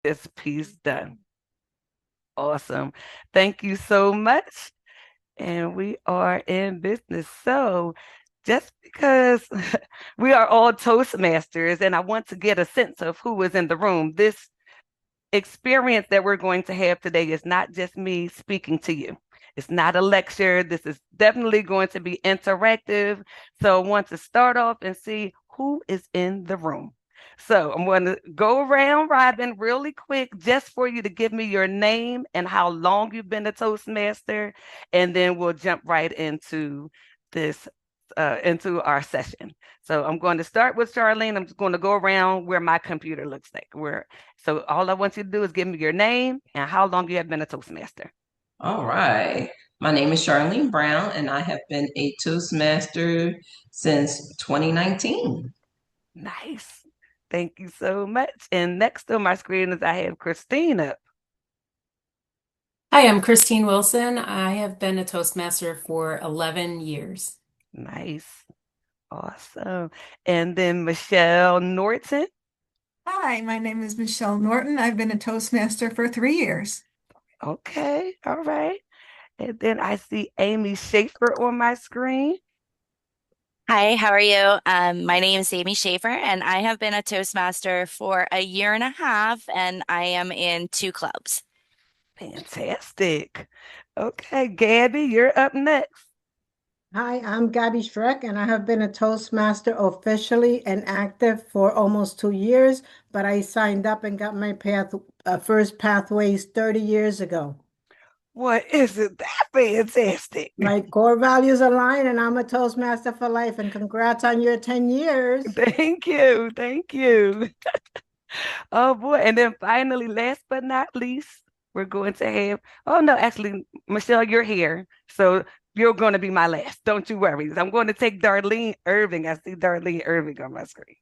this piece done. Awesome. Thank you so much. And we are in business. So, just because we are all Toastmasters, and I want to get a sense of who is in the room, this experience that we're going to have today is not just me speaking to you. It's not a lecture. This is definitely going to be interactive. So, I want to start off and see who is in the room. So I'm going to go around robin really quick just for you to give me your name and how long you've been a Toastmaster, and then we'll jump right into this into our session. So I'm going to start with Charlene. I'm just going to go around where my computer looks like. So all I want you to do is give me your name and how long you have been a Toastmaster. All right. My name is Charlene Brown, and I have been a Toastmaster since 2019. Nice. Thank you so much. And next on my screen is I have Christina. Hi, I'm Christine Wilson. I have been a Toastmaster for 11 years. Nice. Awesome. And then Michelle Norton. Hi, my name is Michelle Norton. I've been a Toastmaster for 3 years. Okay. All right. And then I see Amy Schaefer on my screen. Hi, how are you? My name is Amy Schaefer, and I have been a Toastmaster for a year and a half, and I am in two clubs. Fantastic. Okay, Gabby, you're up next. Hi, I'm Gabby Schreck, and I have been a Toastmaster officially and active for almost 2 years, but I signed up and got my first pathways 30 years ago. What isn't that fantastic? My core values align, and I'm a Toastmaster for life. And congrats on your 10 years. Thank you. Thank you. Oh boy. And then finally, last but not least, we're going to have, oh no, actually, Michelle, you're here. So you're going to be my last. Don't you worry. I'm going to take Darlene Irving. I see Darlene Irving on my screen.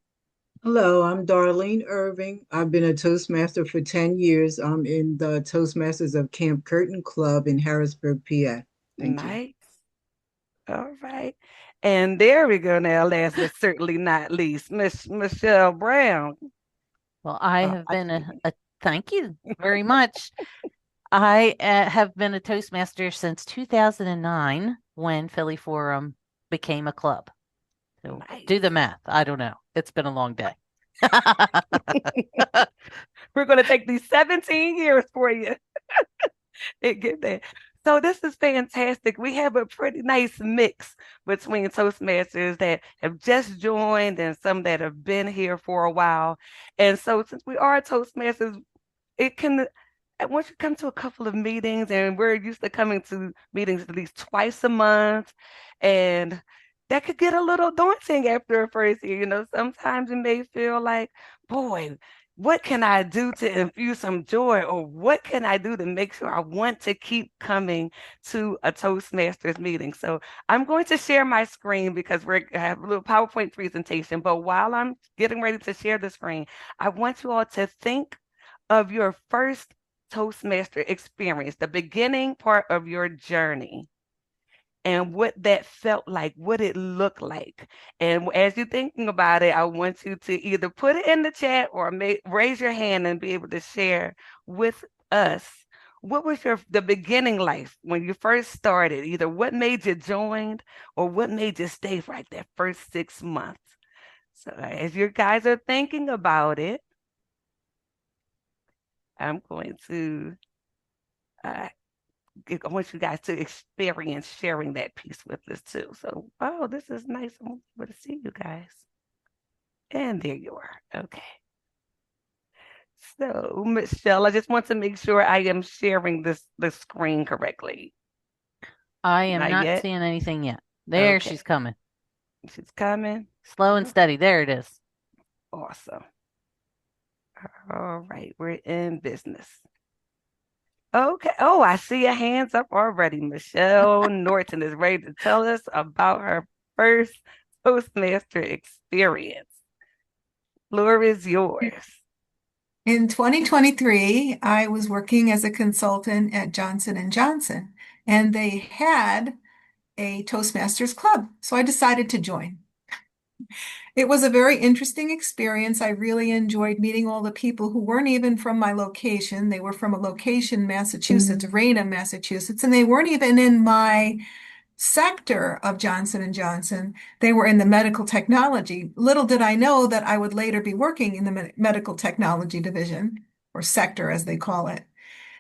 Hello, I'm Darlene Irving. I've been a Toastmaster for 10 years. I'm in the Toastmasters of Camp Curtin Club in Harrisburg, PA. Thank you. Nice. All right. And there we go now, last but certainly not least, Miss Michelle Brown. Well, I have been thank you very much. I have been a Toastmaster since 2009 when Philly Forum became a club. So Nice. do the math. I don't know. It's been a long day. We're going to take these 17 years for you. Get that. So this is fantastic. We have a pretty nice mix between Toastmasters that have just joined and some that have been here for a while. And so since we are Toastmasters, it can, once you come to a couple of meetings, and we're used to coming to meetings at least twice a month, and that could get a little daunting after a first year. Sometimes you may feel like, boy, what can I do to infuse some joy, or what can I do to make sure I want to keep coming to a Toastmasters meeting? So I'm going to share my screen because I have a little PowerPoint presentation. But while I'm getting ready to share the screen, I want you all to think of your first Toastmaster experience, the beginning part of your journey, and what that felt like, what it looked like. And as you're thinking about it, I want you to either put it in the chat or raise your hand and be able to share with us. What was the beginning life when you first started? Either what made you join or what made you stay for like that first 6 months. So as you guys are thinking about it, I'm going to I want you guys to experience sharing that piece with us too. So, oh, this is nice. I'm able to see you guys. And there you are. Okay. So, Michelle, I just want to make sure I am sharing the screen correctly. I am Not not yet? seeing anything yet. There, Okay. she's coming. She's coming. Slow and steady. There it is. Awesome. All right, we're in business. Okay. Oh, I see your hands up already. Michelle Norton is ready to tell us about her first Toastmaster experience. Floor is yours. In 2023, I was working as a consultant at Johnson & Johnson, and they had a Toastmasters club. So I decided to join. It was a very interesting experience. I really enjoyed meeting all the people who weren't even from my location. They were from a location, Massachusetts, Raynham, Massachusetts, and they weren't even in my sector of Johnson and Johnson. They were in the medical technology. Little did I know that I would later be working in the medical technology division, or sector as they call it.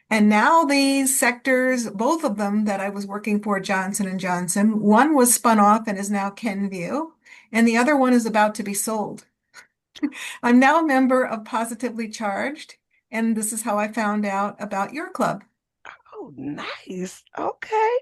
And now these sectors, both of them that I was working for Johnson and Johnson, one was spun off and is now Kenvue, and the other one is about to be sold. I'm now a member of Positively Charged, and this is how I found out about your club. Oh, nice. Okay.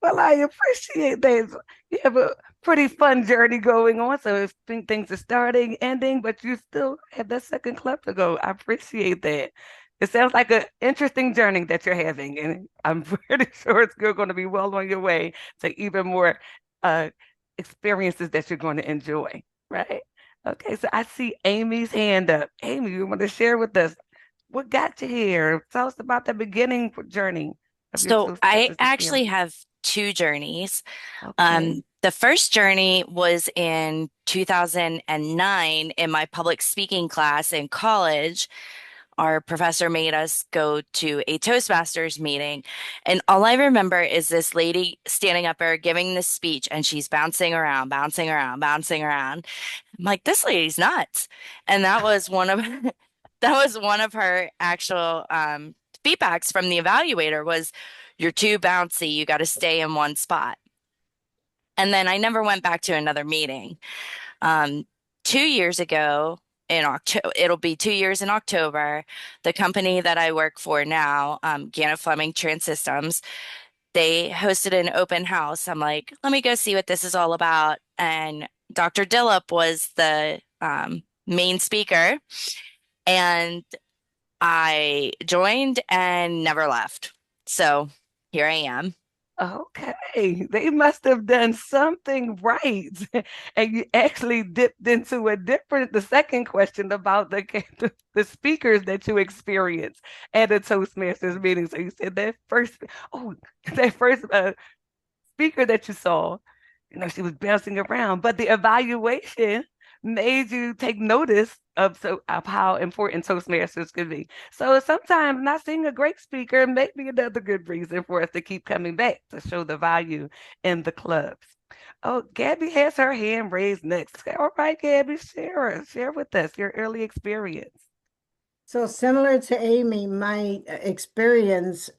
Well, I appreciate that. You have a pretty fun journey going on. So I think things are starting, ending, but you still have that second club to go. I appreciate that. It sounds like an interesting journey that you're having, and I'm pretty sure you're going to be well on your way to even more uh, experiences that you're going to enjoy, right? Okay, so I see Amy's hand up. Amy, you want to share with us what got you here? Tell us about the beginning journey of your So I Toastmasters actually experience. have two journeys. Okay. The first journey was in 2009 in my public speaking class in college. Our professor made us go to a Toastmasters meeting. And all I remember is this lady standing up there giving this speech, and she's bouncing around, bouncing around, bouncing around. I'm like, this lady's nuts. And that was one of that was one of her actual feedbacks from the evaluator was you're too bouncy, you got to stay in one spot. And then I never went back to another meeting. Um, 2 years ago, in October, it'll be 2 years in October. The company that I work for now, Gannett Fleming Trans Systems, they hosted an open house. I'm like, let me go see what this is all about. And Dr. Dillip was the main speaker, and I joined and never left. So here I am. Okay. They must have done something right. And you actually dipped into the second question about the speakers that you experienced at a Toastmasters meeting. So you said oh, that first speaker that you saw, she was bouncing around, but the evaluation made you take notice of how important Toastmasters could be. So sometimes not seeing a great speaker may be another good reason for us to keep coming back to show the value in the clubs. Oh, Gabby has her hand raised next. All right, Gabby, share with us your early experience. So similar to Amy, my experience,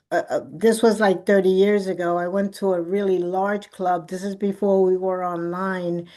this was like 30 years ago. I went to a really large club. This is before we were online.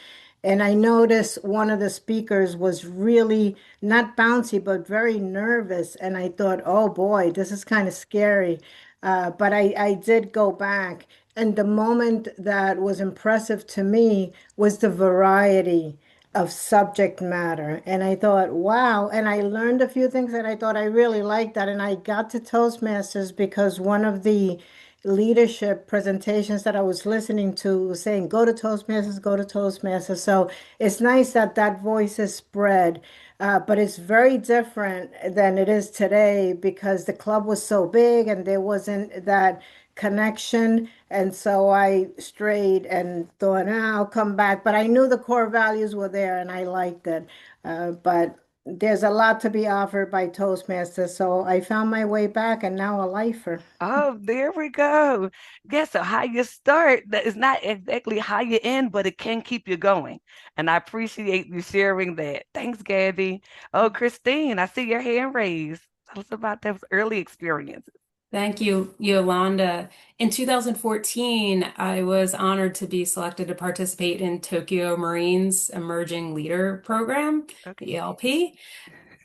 And I noticed one of the speakers was really not bouncy, but very nervous. And I thought, oh boy, this is kind of scary. But I did go back. And the moment that was impressive to me was the variety of subject matter. And I thought, wow. And I learned a few things that I thought I really liked that. And I got to Toastmasters because one of the leadership presentations that I was listening to was saying, go to Toastmasters, go to Toastmasters. So it's nice that that voice is spread. But it's very different than it is today because the club was so big and there wasn't that connection. And so I strayed and thought, ah, I'll come back. But I knew the core values were there and I liked it. But there's a lot to be offered by Toastmasters. So I found my way back and now a lifer. Oh, there we go. Guess so how you start that is not exactly how you end, but it can keep you going. And I appreciate you sharing that. Thanks, Gabby. Oh, Christine, I see your hand raised. Tell us about those early experiences. Thank you, Yolanda. In 2014, I was honored to be selected to participate in Tokyo Marine's Emerging Leader Program, the Okay. ELP.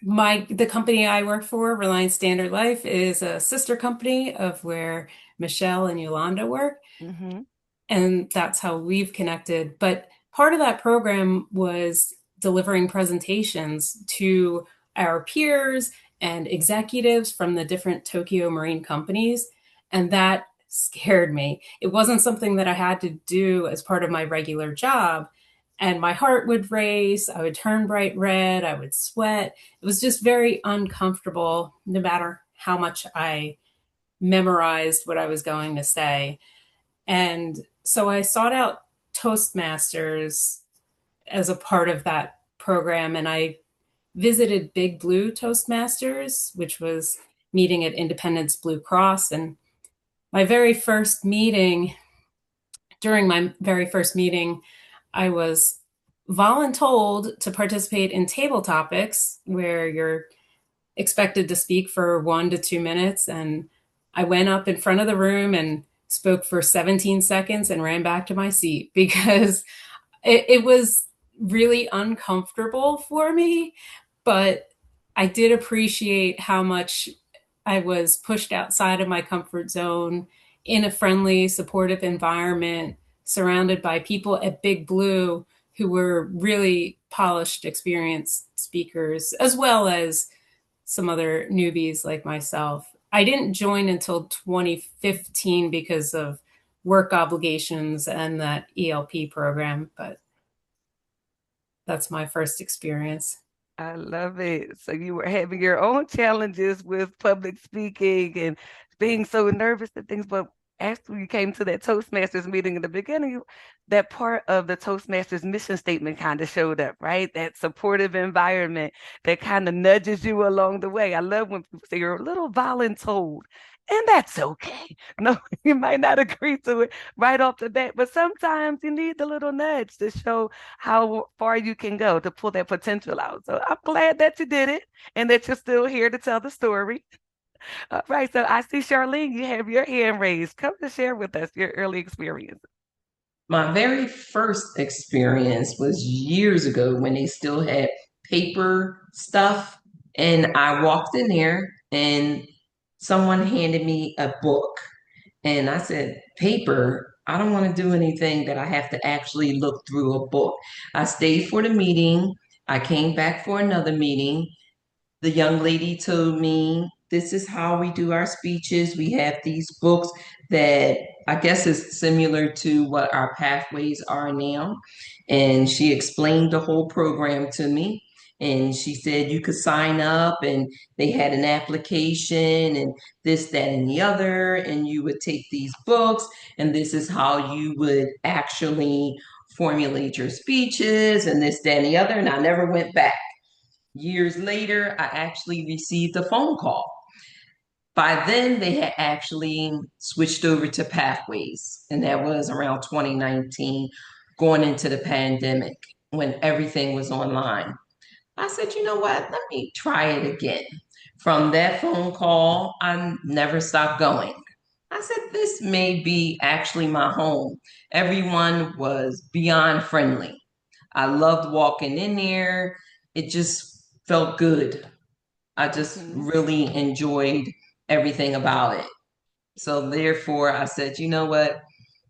The company I work for, Reliance Standard Life, is a sister company of where Michelle and Yolanda work. Mm-hmm. And that's how we've connected. But part of that program was delivering presentations to our peers and executives from the different Tokyo Marine companies. And that scared me. It wasn't something that I had to do as part of my regular job. And my heart would race, I would turn bright red, I would sweat. It was just very uncomfortable, no matter how much I memorized what I was going to say. And so I sought out Toastmasters as a part of that program, and I visited Big Blue Toastmasters, which was meeting at Independence Blue Cross. And my very first meeting, during my very first meeting, I was voluntold to participate in table topics where you're expected to speak for 1 to 2 minutes. And I went up in front of the room and spoke for 17 seconds and ran back to my seat because it was really uncomfortable for me, but I did appreciate how much I was pushed outside of my comfort zone in a friendly, supportive environment, surrounded by people at Big Blue who were really polished, experienced speakers, as well as some other newbies like myself. I didn't join until 2015 because of work obligations and that ELP program, but that's my first experience. I love it. So you were having your own challenges with public speaking and being so nervous and things, but after you came to that Toastmasters meeting in the beginning, that part of the Toastmasters mission statement kind of showed up, right? That supportive environment that kind of nudges you along the way. I love when people say you're a little voluntold, and that's okay. No, you might not agree to it right off the bat, but sometimes you need the little nudge to show how far you can go to pull that potential out. So I'm glad that you did it and that you're still here to tell the story. All right. So I see Charlene, you have your hand raised. Come to share with us your early experience. My very first experience was years ago when they still had paper stuff. And I walked in there and someone handed me a book. And I said, paper? I don't want to do anything that I have to actually look through a book. I stayed for the meeting. I came back for another meeting. The young lady told me, this is how we do our speeches. We have these books that I guess is similar to what our pathways are now. And she explained the whole program to me. And she said you could sign up and they had an application and this, that, and the other. And you would take these books and this is how you would actually formulate your speeches and this, that, and the other. And I never went back. Years later, I actually received a phone call. By then, they had actually switched over to Pathways, and that was around 2019, going into the pandemic when everything was online. I said, you know what? Let me try it again. From that phone call, I never stopped going. I said, this may be actually my home. Everyone was beyond friendly. I loved walking in there. It just felt good. I just really enjoyed everything about it. So therefore, I said, you know what?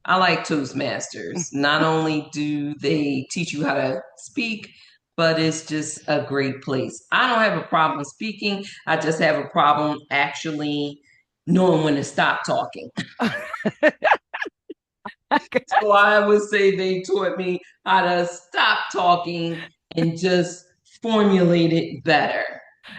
I like Toastmasters. Not only do they teach you how to speak, but it's just a great place. I don't have a problem speaking. I just have a problem actually knowing when to stop talking. So I would say they taught me how to stop talking and just formulate it better.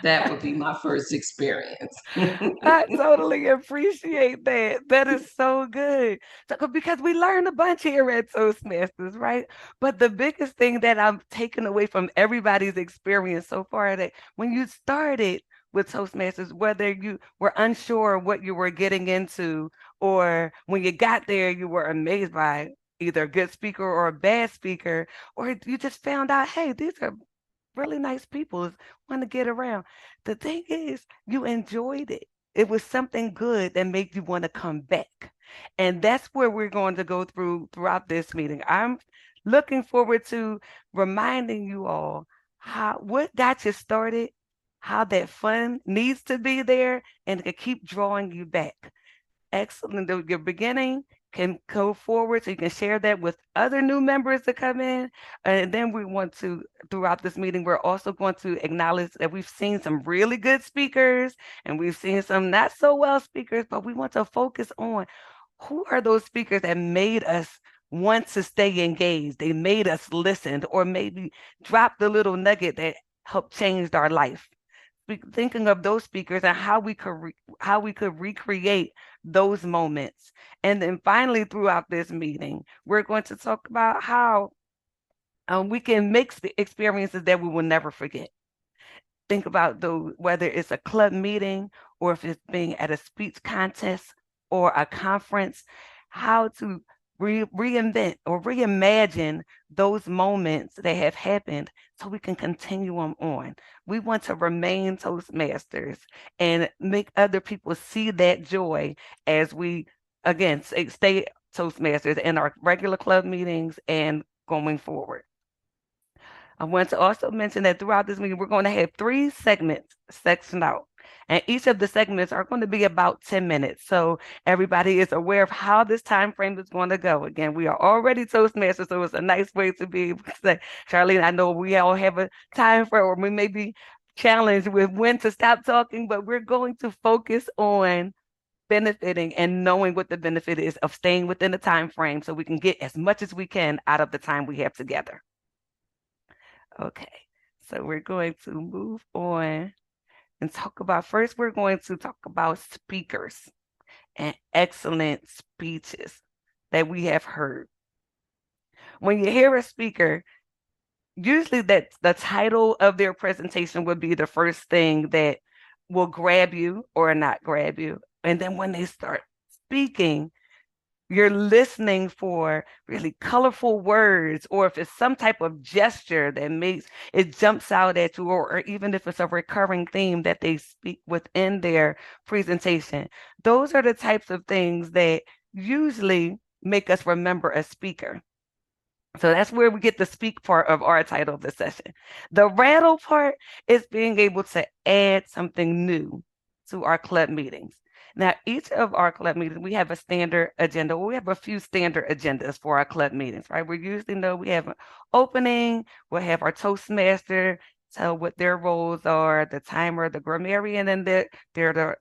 That would be my first experience. I totally appreciate that. That is so good. So, because we learn a bunch here at Toastmasters, right? But the biggest thing that I'm taking away from everybody's experience so far that when you started with Toastmasters, whether you were unsure what you were getting into, or when you got there, you were amazed by either a good speaker or a bad speaker, or you just found out, hey, these are really nice people want to get around. The thing is, you enjoyed it. It was something good that made you want to come back. And that's where we're going to go throughout this meeting. I'm looking forward to reminding you all what got you started, how that fun needs to be there, and to keep drawing you back. Excellent. Your beginning can go forward so you can share that with other new members that come in. And then we want to, throughout this meeting, we're also going to acknowledge that we've seen some really good speakers and we've seen some not so well speakers, but we want to focus on who are those speakers that made us want to stay engaged. They made us listen, or maybe drop the little nugget that helped change our life. Thinking of those speakers and how we could recreate those moments. And then finally, throughout this meeting, we're going to talk about how We can mix the experiences that we will never forget. Think about those, whether it's a club meeting or if it's being at a speech contest or a conference, how to reinvent or reimagine those moments that have happened so we can continue them on. We want to remain Toastmasters and make other people see that joy as we, again, stay Toastmasters in our regular club meetings and going forward. I want to also mention that throughout this meeting, we're going to have 3 segments sectioned out. And each of the segments are going to be about 10 minutes. So everybody is aware of how this time frame is going to go. Again, we are already Toastmasters, so it's a nice way to be able to say, Charlene, I know we all have a time frame, or we may be challenged with when to stop talking, but we're going to focus on benefiting and knowing what the benefit is of staying within the time frame so we can get as much as we can out of the time we have together. Okay, so we're going to move on and talk about, first, we're going to talk about speakers and excellent speeches that we have heard. When you hear a speaker, usually that the title of their presentation would be the first thing that will grab you or not grab you. And then when they start speaking, you're listening for really colorful words, or if it's some type of gesture that makes it jumps out at you, or even if it's a recurring theme that they speak within their presentation. Those are the types of things that usually make us remember a speaker. So that's where we get the speak part of our title of the session. The rattle part is being able to add something new to our club meetings. Now, each of our club meetings, we have a standard agenda. We have a few standard agendas for our club meetings, right? We usually know we have an opening, we'll have our Toastmaster tell what their roles are, the timer, the grammarian, and they're the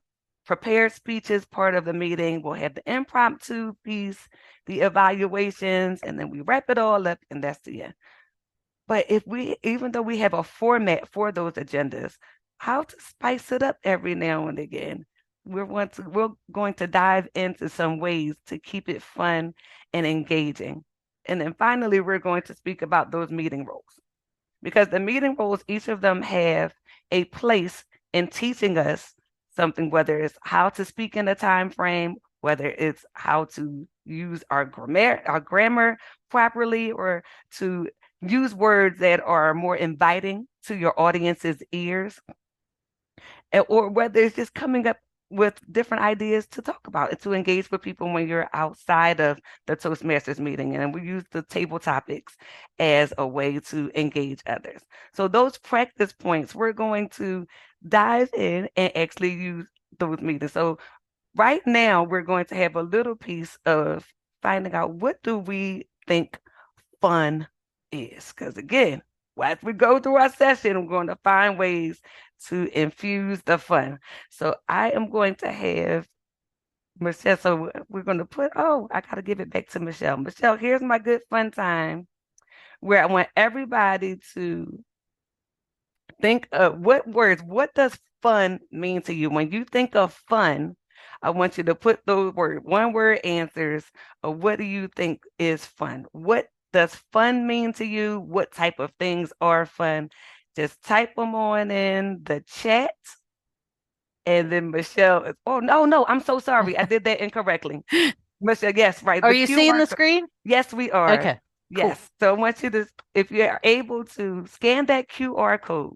prepared speeches part of the meeting. We'll have the impromptu piece, the evaluations, and then we wrap it all up, and that's the end. But even though we have a format for those agendas, how to spice it up every now and again. We're going to dive into some ways to keep it fun and engaging. And then finally, we're going to speak about those meeting roles. Because the meeting roles, each of them have a place in teaching us something, whether it's how to speak in a time frame, whether it's how to use our grammar properly, or to use words that are more inviting to your audience's ears, or whether it's just coming up with different ideas to talk about and to engage with people when you're outside of the Toastmasters meeting. And we use the table topics as a way to engage others. So those practice points, we're going to dive in and actually use those meetings. So right now, we're going to have a little piece of finding out, what do we think fun is? Because again, as we go through our session, we're going to find ways to infuse the fun. So I am going to have Michelle. So we're going to I got to give it back to Michelle. Michelle, here's my good fun time where I want everybody to think of what does fun mean to you? When you think of fun, I want you to put those one word answers of what do you think is fun? What does fun mean to you? What type of things are fun? Just type them on in the chat. And then Michelle is, oh, no, I'm so sorry. I did that incorrectly. Michelle, yes, right. Are you seeing the screen? Yes, we are. Okay. Yes. Cool. So I want you to, if you are able to scan that QR code,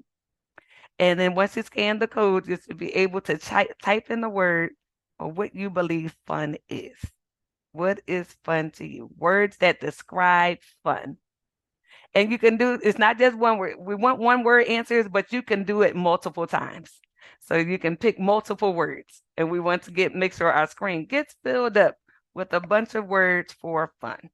and then once you scan the code, you should be able to type in the word or what you believe fun is. What is fun to you? Words that describe fun. And you can do, it's not just one word. We want one word answers, but you can do it multiple times. So you can pick multiple words. And we want to make sure our screen gets filled up with a bunch of words for fun.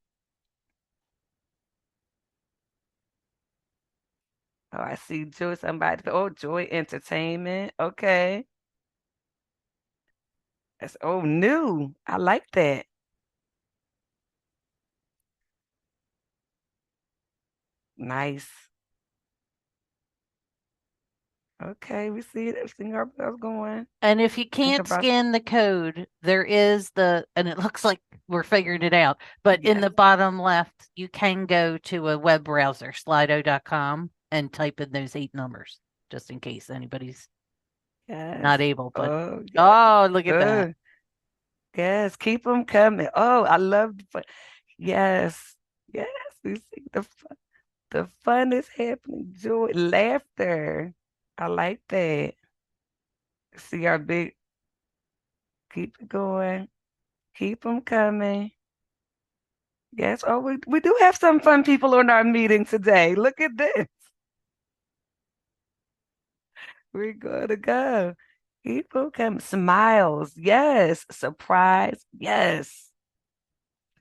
Oh, I see Joy, somebody. Oh, Joy Entertainment. Okay. That's new. I like that. Nice. Okay, we see it. We've seen our bells going. And if you Think can't about scan the code, there is and it looks like we're figuring it out, but in yes. the bottom left, you can go to a web browser, slido.com, and type in those 8 numbers, just in case anybody's Yes. not able. But Oh, yes. oh, look at that. Oh, yes. Keep them coming. Oh, I love the fun. Yes. Yes. We see the fun is happening. Joy, laughter. I like that. See our big, keep it going. Keep them coming. Yes. Oh, we do have some fun people in our meeting today. Look at this. We're going to go. Keep them coming. Smiles. Yes. Surprise. Yes.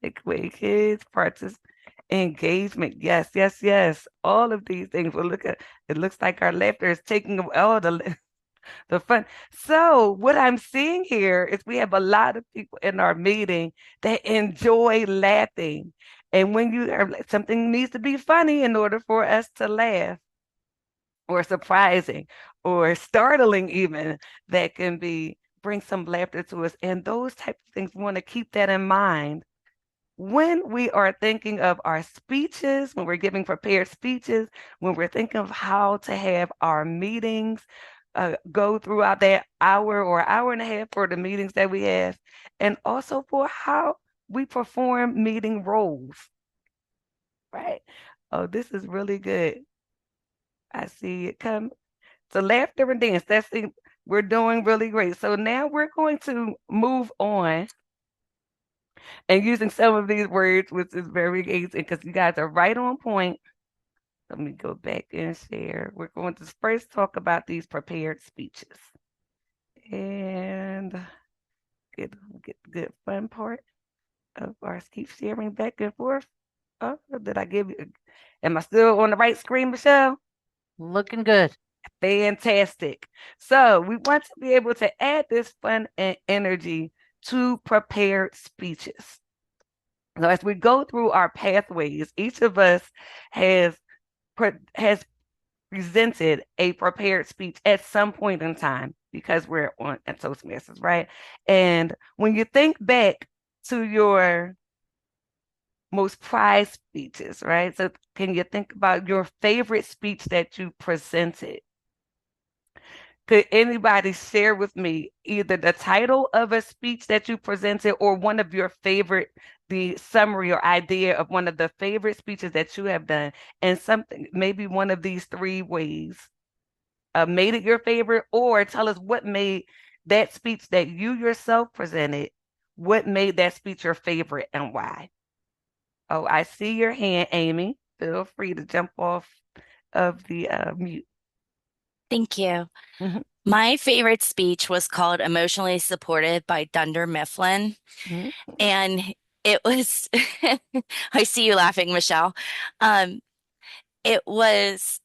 Takeaway kids, participate, engagement. Yes, yes, yes. All of these things. Well, look at it. Looks like our laughter is taking away all the fun. So what I'm seeing here is we have a lot of people in our meeting that enjoy laughing. And when you are something needs to be funny in order for us to laugh, or surprising, or startling, even that can be bring some laughter to us. And those types of things, we want to keep that in mind when we are thinking of our speeches, when we're giving prepared speeches, when we're thinking of how to have our meetings go throughout that hour or hour and a half for the meetings that we have, and also for how we perform meeting roles, right? Oh, this is really good. I see it come. So laughter and dance, we're doing really great. So now we're going to move on and using some of these words, which is very easy because you guys are right on point. Let me go back and share. We're going to first talk about these prepared speeches and get the good fun part of ours. Keep sharing back and forth. Oh, did I give you? Am I still on the right screen, Michelle? Looking good. Fantastic. So we want to be able to add this fun and energy to prepared speeches. So as we go through our pathways, each of us has has presented a prepared speech at some point in time because we're on at Toastmasters, right? And when you think back to your most prized speeches, right? So can you think about your favorite speech that you presented? Could anybody share with me either the title of a speech that you presented or one of your favorite, the summary or idea of one of the favorite speeches that you have done, and something, maybe one of these three ways made it your favorite, or tell us what made that speech that you yourself presented, what made that speech your favorite and why? Oh, I see your hand, Amy. Feel free to jump off of the mute. Thank you. Mhm, My favorite speech was called Emotionally Supported by Dunder Mifflin. mhm. And it was, I see you laughing, Michelle. Um, it was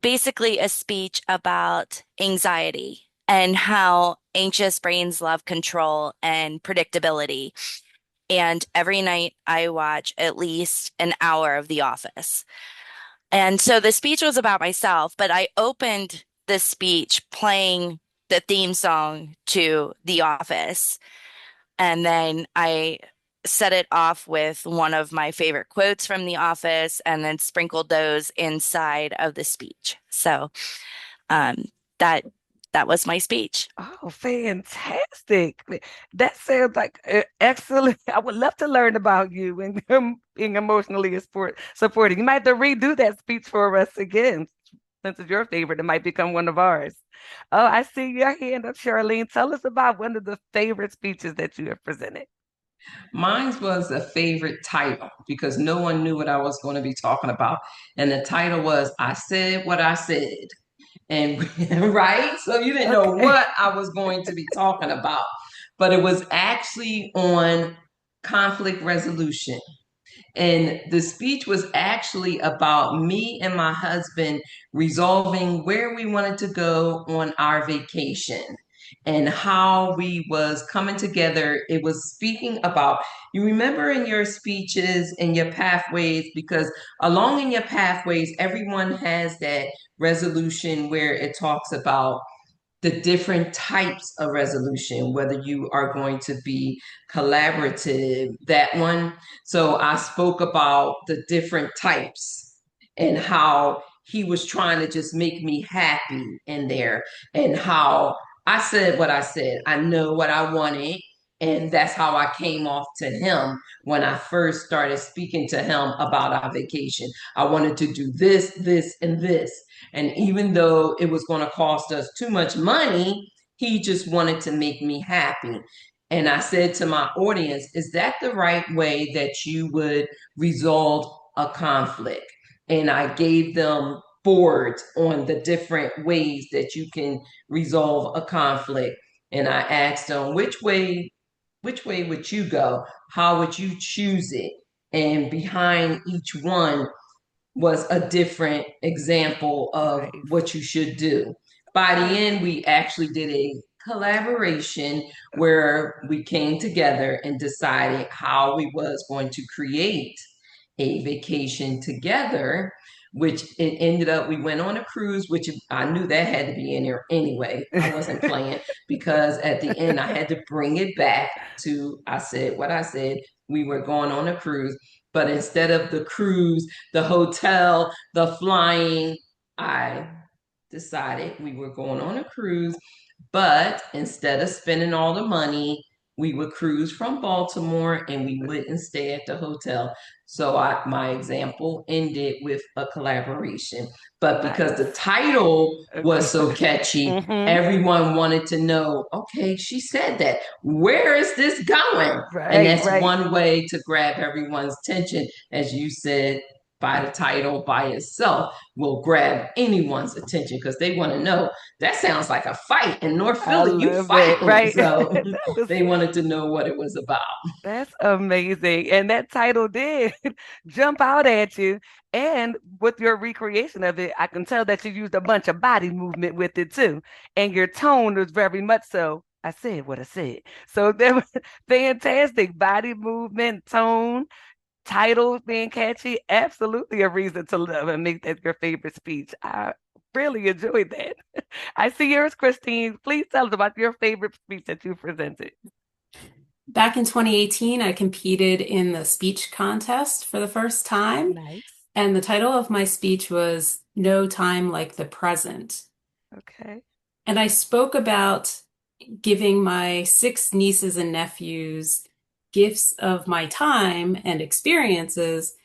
basically a speech about anxiety and how anxious brains love control and predictability. And every night I watch at least an hour of The Office. And so the speech was about myself, but I opened the speech playing the theme song to The Office. And then I set it off with one of my favorite quotes from The Office and then sprinkled those inside of the speech. So um, that that was my speech. Oh, fantastic. That sounds like excellent. I would love to learn about you and being emotionally supporting. You might have to redo that speech for us again. Since it's your favorite, it might become one of ours. Oh, I see your hand up, Charlene. Tell us about one of the favorite speeches that you have presented. Mine was a favorite title because no one knew what I was going to be talking about. And the title was I Said What I Said. And right? So you didn't know Okay. what I was going to be talking about. But it was actually on conflict resolution. And the speech was actually about me and my husband resolving where we wanted to go on our vacation. and how we was coming together. It was speaking about, you remember in your speeches and your pathways, because along in your pathways, everyone has that resolution where it talks about the different types of resolution, whether you are going to be collaborative, that one. So I spoke about the different types and how he was trying to just make me happy in there, and how I said what I said. I know what I wanted. And that's how I came off to him when I first started speaking to him about our vacation. I wanted to do this, this, and this. And even though it was going to cost us too much money, he just wanted to make me happy. And I said to my audience, is that the right way that you would resolve a conflict? And I gave them boards on the different ways that you can resolve a conflict. And I asked them, which way would you go? How would you choose it? And behind each one was a different example of Nice. what you should do. By the end, we actually did a collaboration where we came together and decided how we was going to create a vacation together, which it ended up, we went on a cruise, which I knew that had to be in there anyway. I wasn't playing, because at the end I had to bring it back to, I said what I said. We were going on a cruise, but instead of the cruise, the hotel, the flying, I decided we were going on a cruise, but instead of spending all the money, we would cruise from Baltimore and we wouldn't stay at the hotel. So my example ended with a collaboration. But because the Nice. title was so catchy, Mm-hmm. everyone wanted to know, okay, she said that. Where is this going? And Right, that's right. one way to grab everyone's attention, as you said, by the title by itself will grab anyone's attention because they want to know, that sounds like a fight in North I Philly. You love it. fighting. Right. So That was they wanted to know what it was about. That's amazing. And that title did jump out at you. And with your recreation of it, I can tell that you used a bunch of body movement with it too. And your tone was very much so, I said what I said. So that was fantastic. Body movement, tone, titles being catchy. Absolutely a reason to love and make that your favorite speech. I really enjoyed that. I see yours, Christine. Please tell us about your favorite speech that you presented. Back in 2018, I competed in the speech contest for the first time, Nice. and the title of my speech was No Time Like the Present. Okay. And I spoke about giving my 6 nieces and nephews gifts of my time and experiences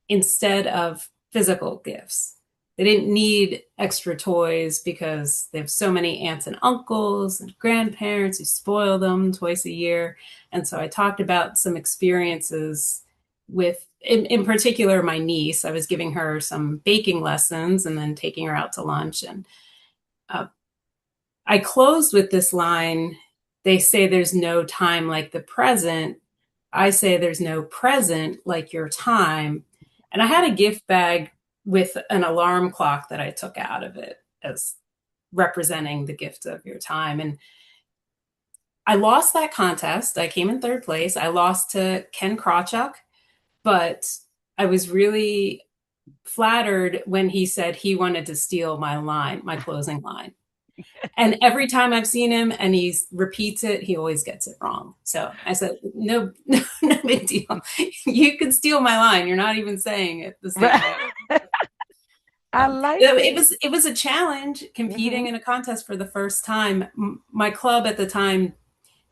instead of physical gifts. They didn't need extra toys because they have so many aunts and uncles and grandparents who spoil them twice a year. And so I talked about some experiences with, in particular, my niece. I was giving her some baking lessons and then taking her out to lunch. And uh, I closed with this line. They say there's no time like the present. I say there's no present like your time. And I had a gift bag with an alarm clock that I took out of it as representing the gift of your time. And I lost that contest. I came in 3rd place. I lost to Ken Krawchuk, but I was really flattered when he said he wanted to steal my line, my closing line. And every time I've seen him and he repeats it, he always gets it wrong. So I said, no, no big deal. You can steal my line. You're not even saying it the same way. I like it was a challenge competing in a contest for the first time. My club at the time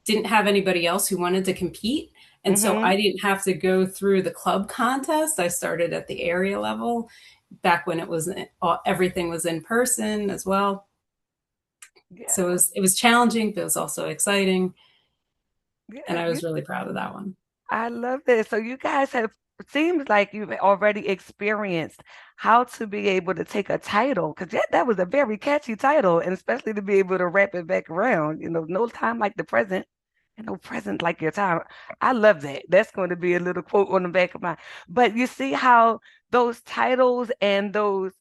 didn't have anybody else who wanted to compete. And so I didn't have to go through the club contest. I started at the area level back when it was everything was in person as well. Yeah. So it was challenging, but it was also exciting. Yeah, And I was really proud of that one. I love this. So you guys have, seems like you've already experienced how to be able to take a title, because that was a very catchy title, and especially to be able to wrap it back around, no time like the present, and no present like your time. I love that. That's going to be a little quote on the back of my, but you see how those titles and those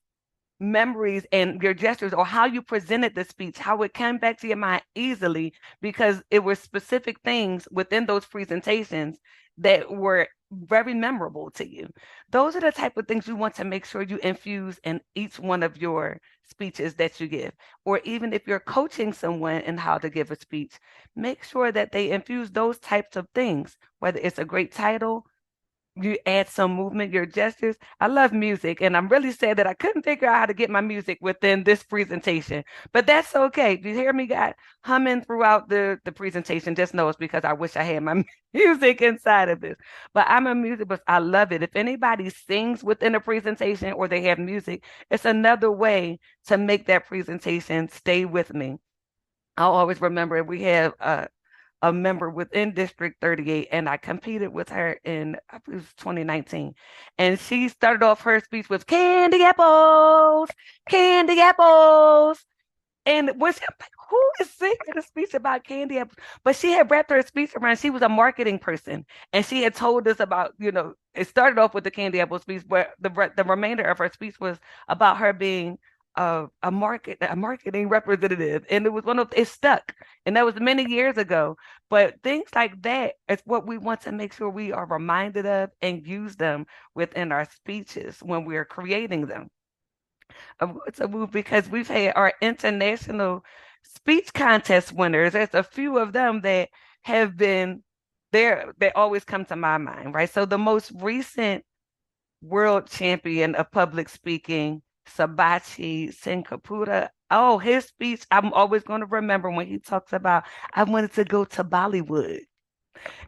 memories and your gestures or how you presented the speech, how it came back to your mind easily because it were specific things within those presentations that were very memorable to you. Those are the type of things you want to make sure you infuse in each one of your speeches that you give. Or even if you're coaching someone in how to give a speech, make sure that they infuse those types of things, whether it's a great title, you add some movement, your gestures. I love music, and I'm really sad that I couldn't figure out how to get my music within this presentation. But that's okay. If you hear me got humming throughout the presentation, just know it's because I wish I had my music inside of this. But I'm a music, but I love it. If anybody sings within a presentation or they have music, it's another way to make that presentation stay with me. I'll always remember we have a member within District 38, and I competed with her in, I believe it was 2019. And she started off her speech with candy apples, candy apples. And when she, I'm like, who is singing a speech about candy apples? But she had wrapped her speech around, she was a marketing person. And she had told us about, it started off with the candy apple speech, but the remainder of her speech was about her being a marketing representative. And it was it stuck. And that was many years ago. But things like that is what we want to make sure we are reminded of and use them within our speeches when we are creating them. It's a move because we've had our international speech contest winners. There's a few of them that have been there. They always come to my mind, right? So the most recent world champion of public speaking, Sabachi Singapura. Oh, his speech, I'm always going to remember when he talks about, I wanted to go to Bollywood.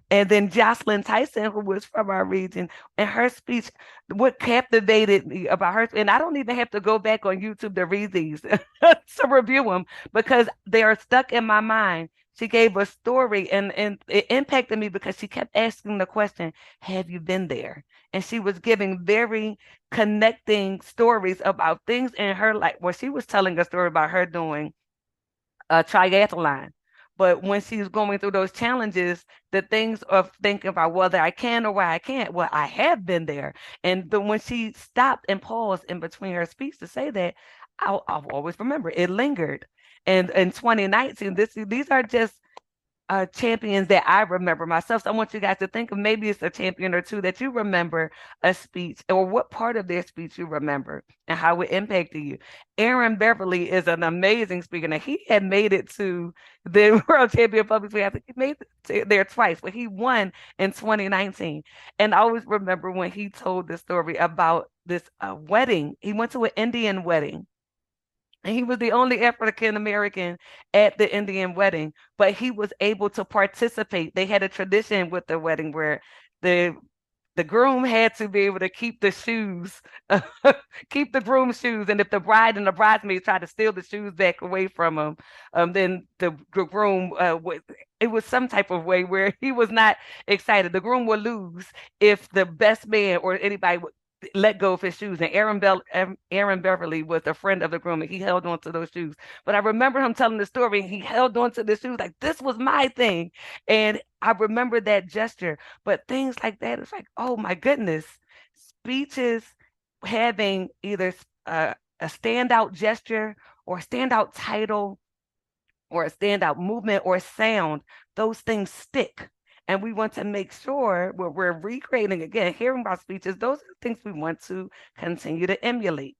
And then Jocelyn Tyson, who was from our region, and her speech, what captivated me about her, and I don't even have to go back on YouTube to read these to review them because they are stuck in my mind. She gave a story and it impacted me because she kept asking the question, have you been there? And she was giving very connecting stories about things in her life where she was telling a story about her doing a triathlon. But when she's going through those challenges, the things of thinking about whether I can or why I can't, well, I have been there. And when she stopped and paused in between her speech to say that, I'll always remember it lingered. And in 2019, these are just champions that I remember myself. So I want you guys to think of maybe it's a champion or two that you remember a speech or what part of their speech you remember and how it impacted you. Aaron Beverly is an amazing speaker. Now, he had made it to the World Champion Public Speaking. I think he made it there twice, but he won in 2019. And I always remember when he told the story about this wedding. He went to an Indian wedding and he was the only African American at the Indian wedding, but he was able to participate. They had a tradition with the wedding where the the groom had to be able to keep the shoes, keep the groom's shoes. And if the bride and the bridesmaids tried to steal the shoes back away from him, then the groom it was some type of way where he was not excited. The groom would lose if the best man or anybody would let go of his shoes. And Aaron Beverly was a friend of the groom, and he held on to those shoes. But I remember him telling the story, and he held on to the shoes like this was my thing. And I remember that gesture. But things like that, it's like, oh my goodness, speeches having either a standout gesture or a standout title or a standout movement or sound, those things stick. And we want to make sure when we're recreating again, hearing about speeches, those are the things we want to continue to emulate.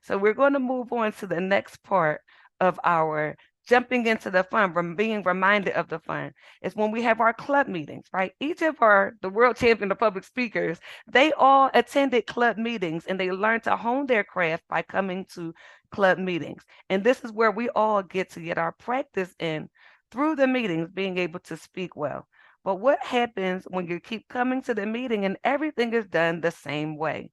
So we're going to move on to the next part of our jumping into the fun, from being reminded of the fun, is when we have our club meetings, right? Each of the world champion of public speakers, they all attended club meetings and they learned to hone their craft by coming to club meetings. And this is where we all get to get our practice in through the meetings, being able to speak well. But what happens when you keep coming to the meeting and everything is done the same way?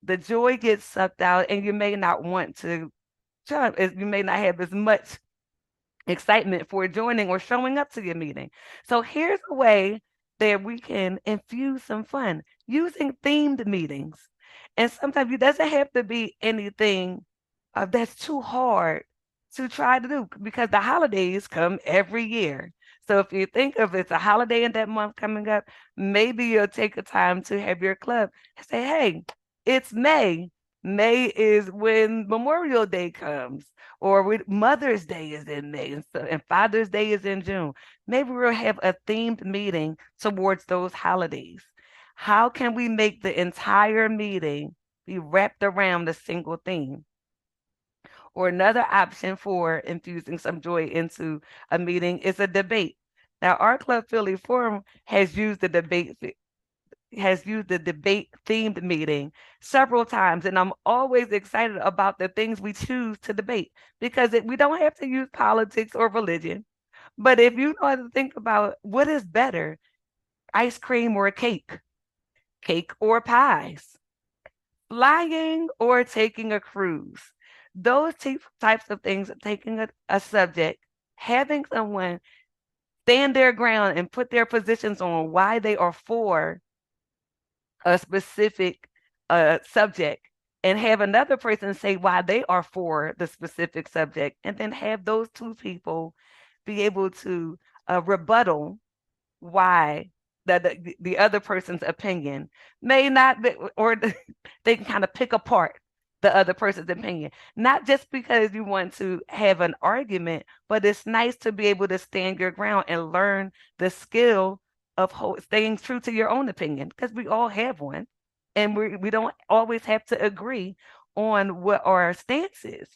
The joy gets sucked out and you may not want to join, you may not have as much excitement for joining or showing up to your meeting. So here's a way that we can infuse some fun using themed meetings. And sometimes it doesn't have to be anything that's too hard to try to do because the holidays come every year. So if you think of it's a holiday in that month coming up, maybe you'll take a time to have your club and say, hey, it's May. May is when Memorial Day comes, or Mother's Day is in May, and Father's Day is in June. Maybe we'll have a themed meeting towards those holidays. How can we make the entire meeting be wrapped around a single theme? Or another option for infusing some joy into a meeting is a debate. Now, our Club Philly Forum has used the debate themed meeting several times, and I'm always excited about the things we choose to debate because we don't have to use politics or religion. But if you know how to think about what is better, ice cream or cake, cake or pies, flying or taking a cruise, those types of things, taking a subject, having someone stand their ground and put their positions on why they are for a specific subject, and have another person say why they are for the specific subject, and then have those two people be able to rebuttal why the other person's opinion may not be, or they can kind of pick apart the other person's opinion, not just because you want to have an argument, but it's nice to be able to stand your ground and learn the skill of staying true to your own opinion, because we all have one, and we don't always have to agree on what our stance is,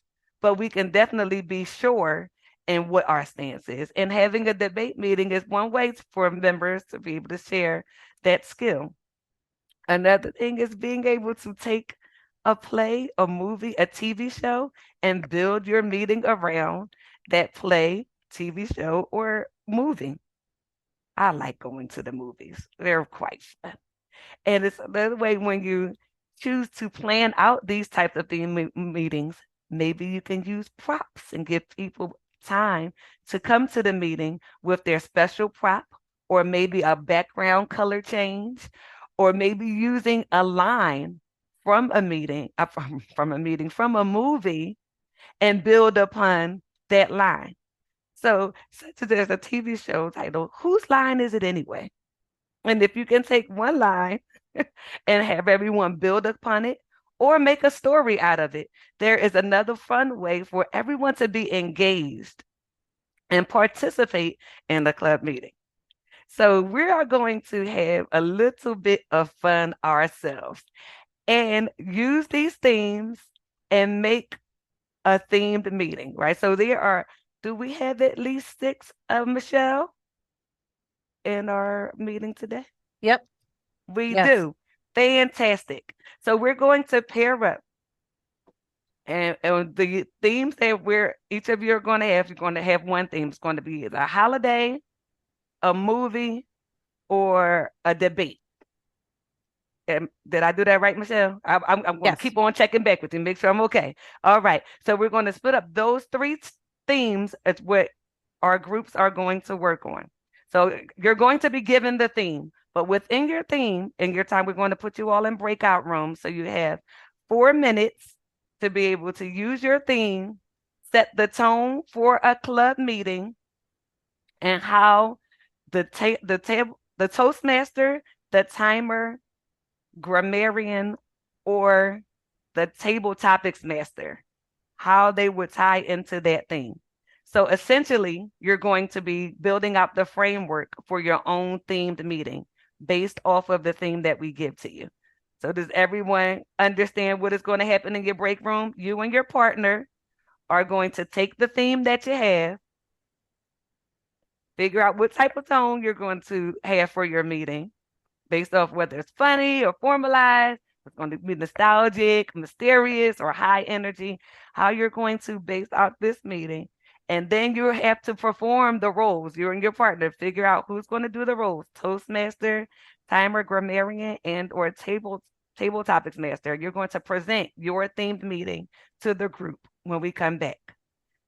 but we can definitely be sure in what our stance is. And having a debate meeting is one way for members to be able to share that skill. Another thing is being able to take a play, a movie, a TV show, and build your meeting around that play, TV show, or movie. I like going to the movies. They're quite fun. And it's another way when you choose to plan out these types of theme meetings, maybe you can use props and give people time to come to the meeting with their special prop, or maybe a background color change, or maybe using a line from a meeting, from a movie, and build upon that line. So, such as there's a TV show titled, Whose Line Is It Anyway? And if you can take one line and have everyone build upon it or make a story out of it, there is another fun way for everyone to be engaged and participate in the club meeting. So we are going to have a little bit of fun ourselves and use these themes and make a themed meeting, right? So do we have at least six, Michelle, in our meeting today? Yep. We Yes. do. Fantastic. So we're going to pair up. And the themes that each of you are going to have, you're going to have one theme. It's going to be either a holiday, a movie, or a debate. Did I do that right, Michelle? I'm going to Yes. keep on checking back with you, make sure I'm okay. All right. So we're going to split up those three themes as what our groups are going to work on. So you're going to be given the theme, but within your theme, in your time, we're going to put you all in breakout rooms. So you have 4 minutes to be able to use your theme, set the tone for a club meeting, and how the Toastmaster, the timer, grammarian, or the table topics master, how they would tie into that theme. So essentially, you're going to be building out the framework for your own themed meeting based off of the theme that we give to you. So does everyone understand what is going to happen in your break room? You and your partner are going to take the theme that you have, figure out what type of tone you're going to have for your meeting based off whether it's funny or formalized, it's going to be nostalgic, mysterious, or high energy, how you're going to base out this meeting. And then you have to perform the roles. You and your partner figure out who's going to do the roles: Toastmaster, timer, grammarian, and or table topics master. You're going to present your themed meeting to the group when we come back.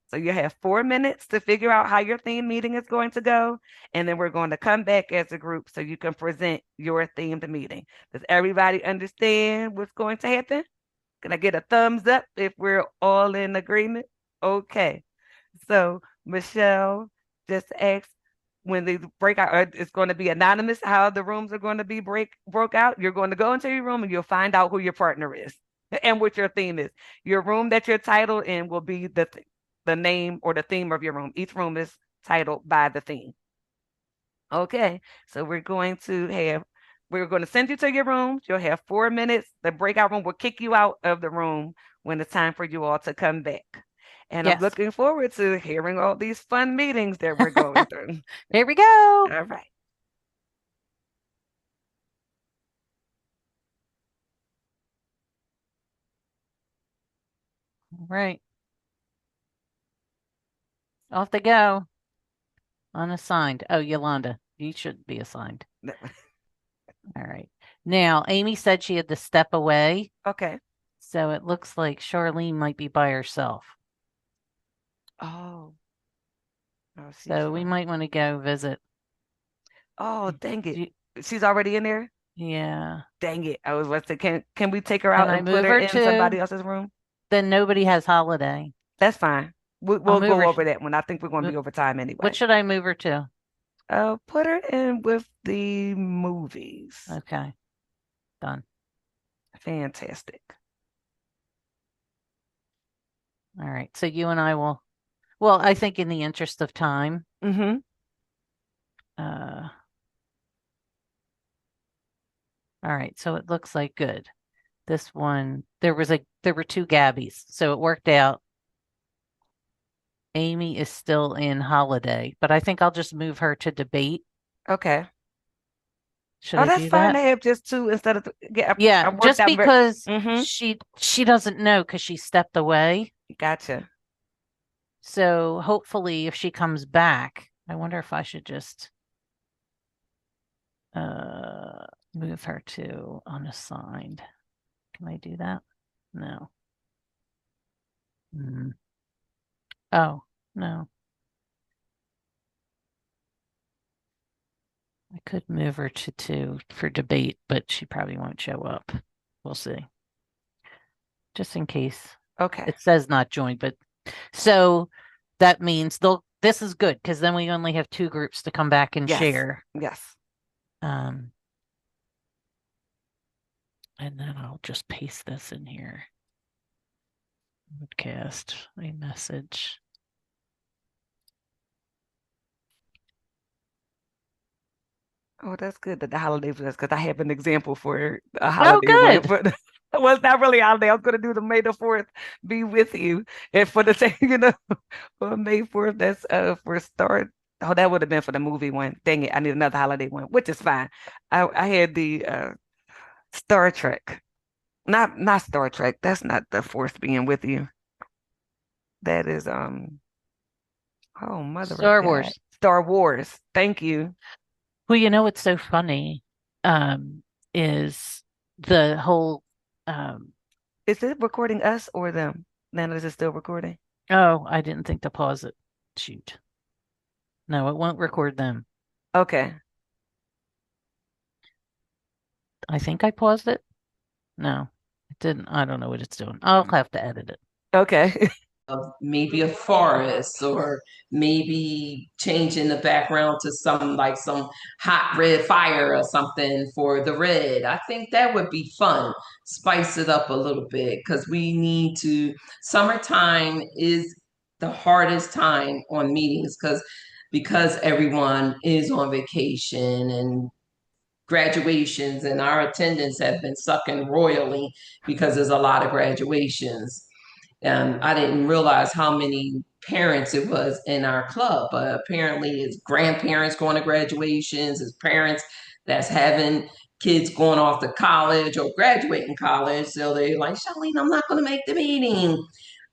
So you have 4 minutes to figure out how your theme meeting is going to go. And then we're going to come back as a group so you can present your themed meeting. Does everybody understand what's going to happen? Can I get a thumbs up if we're all in agreement? Okay. So Michelle just asked when they break out, it's going to be anonymous how the rooms are going to be broke out. You're going to go into your room and you'll find out who your partner is. and what your theme is. Your room that you're titled in will be the name or the theme of your room. Each room is titled by the theme. Okay, so we're going to send you to your room. You'll have 4 minutes. The breakout room will kick you out of the room when it's time for you all to come back. And I'm Yes. looking forward to hearing all these fun meetings that we're going through. There we go. All right. All right. Off they go. Unassigned. Oh, Yolanda, you shouldn't be assigned. All right. Now, Amy said she had to step away. Okay. So it looks like Charlene might be by herself. Oh. So we might want to go visit. Oh, dang it. She's already in there? Yeah. Dang it. I was about to say, can we take her out and put move her her in to? somebody else's room? Then nobody has holiday. That's fine. We'll move go her- over that one. I think we're going to be over time anyway. What should I move her to? Put her in with the movies. Okay. Done. Fantastic. All right. So you and I will, well, I think in the interest of time, Mm-hmm. all right. So it looks like good. This one, there were two Gabbies, so it worked out. Amy is still in holiday, but I think I'll just move her to debate. Okay. Should I that's do fine that? to have just two instead of Yeah, just because Mhm. she doesn't know because she stepped away. Gotcha. So hopefully if she comes back, I wonder if I should just move her to unassigned. Can I do that? No. Oh, no. I could move her to 2 for debate, but she probably won't show up. We'll see. Just in case. Okay. It says not joined, but so that means this is good because then we only have 2 groups to come back and share. Yes. And then I'll just paste this in here. Podcast, a message. Oh, that's good that the holiday was because I have an example for a holiday one, good. but well, it's not really a holiday. I was going to do the May the 4th be with you, and for the same, for May 4th, that's for start. Oh, that would have been for the movie one. Dang it, I need another holiday one, which is fine. I had the Star Trek, not Star Trek. That's not the 4th being with you. That is oh mother of Star God. Wars. Star Wars. Thank you. Well, you know what's so funny is the whole Is it recording us or them? Nana, is it still recording? oh, I didn't think to pause it. Shoot. No, it won't record them. Okay. I think I paused it. No, it didn't. I don't know what it's doing. I'll have to edit it. Okay. Of maybe a forest or maybe changing the background to some hot red fire or something for the red. I think that would be fun. Spice it up a little bit because we need to. Summertime is the hardest time on meetings because everyone is on vacation and graduations and our attendance have been sucking royally because there's a lot of graduations. I didn't realize how many parents it was in our club. Apparently, it's grandparents going to graduations, it's parents that's having kids going off to college or graduating college. So they're like, Charlene, I'm not going to make the meeting.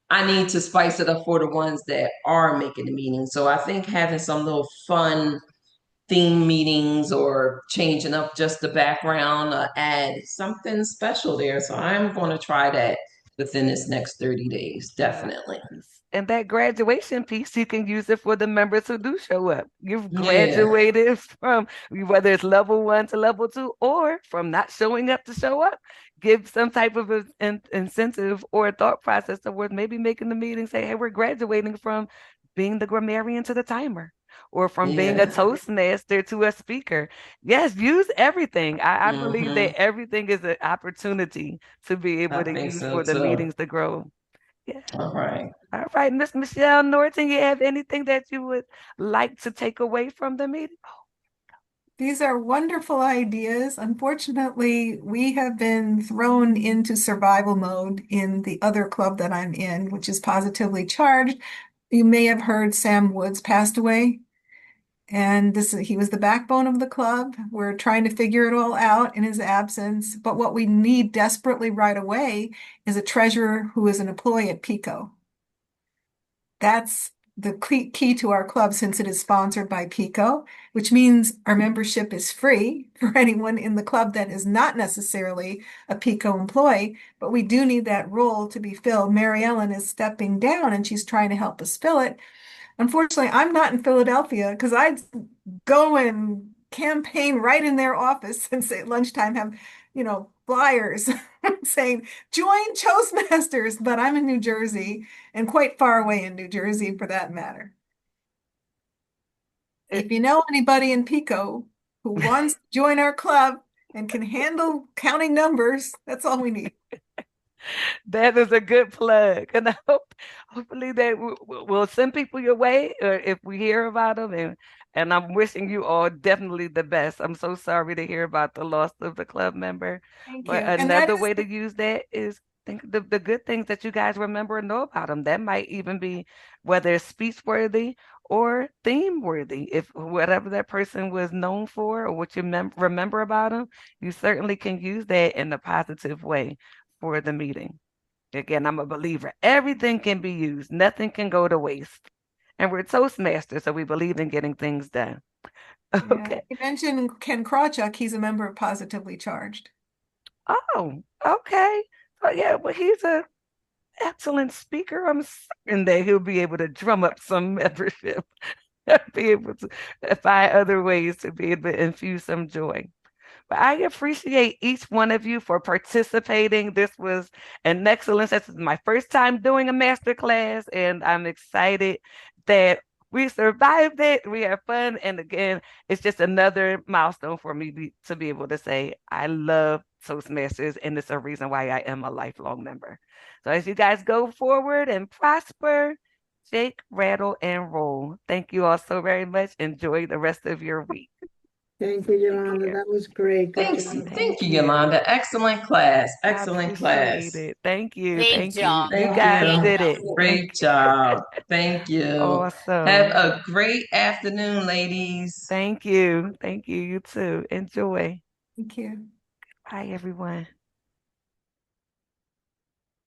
I need to spice it up for the ones that are making the meeting. So I think having some little fun theme meetings or changing up just the background, add something special there. So I'm going to try that within this next 30 days, definitely. And that graduation piece, you can use it for the members who do show up. You've Yeah. graduated from whether it's level 1 to level 2 or from not showing up to show up. Give some type of incentive or thought process towards maybe making the meeting say, hey, we're graduating from being the grammarian to the timer, or from being a Toastmaster to a speaker. Yes, use everything. I believe that everything is an opportunity to be able I to think use so for the too. meetings to grow. Yeah. All right. All right, Miss Michelle Norton, you have anything that you would like to take away from the meeting? These are wonderful ideas. Unfortunately, we have been thrown into survival mode in the other club that I'm in, which is positively charged. You may have heard Sam Woods passed away, and he was the backbone of the club. We're trying to figure it all out in his absence. But what we need desperately right away is a treasurer who is an employee at Pico. That's the key to our club since it is sponsored by Pico, which means our membership is free for anyone in the club that is not necessarily a Pico employee. But we do need that role to be filled. Mary Ellen is stepping down and she's trying to help us fill it. Unfortunately, I'm not in Philadelphia because I'd go and campaign right in their office and say at lunchtime have, flyers saying join Toastmasters, but I'm in New Jersey and quite far away in New Jersey for that matter. If you know anybody in Pico who wants to join our club and can handle counting numbers, that's all we need. That is a good plug, and I hopefully that we'll send people your way, or if we hear about them. And I'm wishing you all definitely the best. I'm so sorry to hear about the loss of the club member, Thank but you. And that another is way to use that is think the good things that you guys remember and know about them. That might even be whether it's speech worthy or theme worthy. If whatever that person was known for or what you remember about them, you certainly can use that in a positive way for the meeting. Again, I'm a believer. Everything can be used. Nothing can go to waste. And we're Toastmasters, so we believe in getting things done. Yeah. Okay. You mentioned Ken Krawchuk. He's a member of Positively Charged. Oh, okay. So yeah, well, he's an excellent speaker. I'm certain that he'll be able to drum up some membership, be able to find other ways to be able to infuse some joy. But I appreciate each one of you for participating. This was an excellent. This is my first time doing a master class, and I'm excited that we survived it. We had fun, and again, it's just another milestone for me to be able to say I love Toastmasters, and it's a reason why I am a lifelong member. So as you guys go forward and prosper, shake, rattle, and roll. Thank you all so very much. Enjoy the rest of your week. Thank you, Yolanda. That was great. Good Thanks. job. Thank you, Yolanda. Excellent class. I Excellent appreciate class. it. Thank you. Great Thank you. job. You Thank guys you. Great did job. it. Great job. Thank you. Have Awesome. a great afternoon, ladies. Thank you. Thank you. You too. Enjoy. Thank you. Bye, everyone.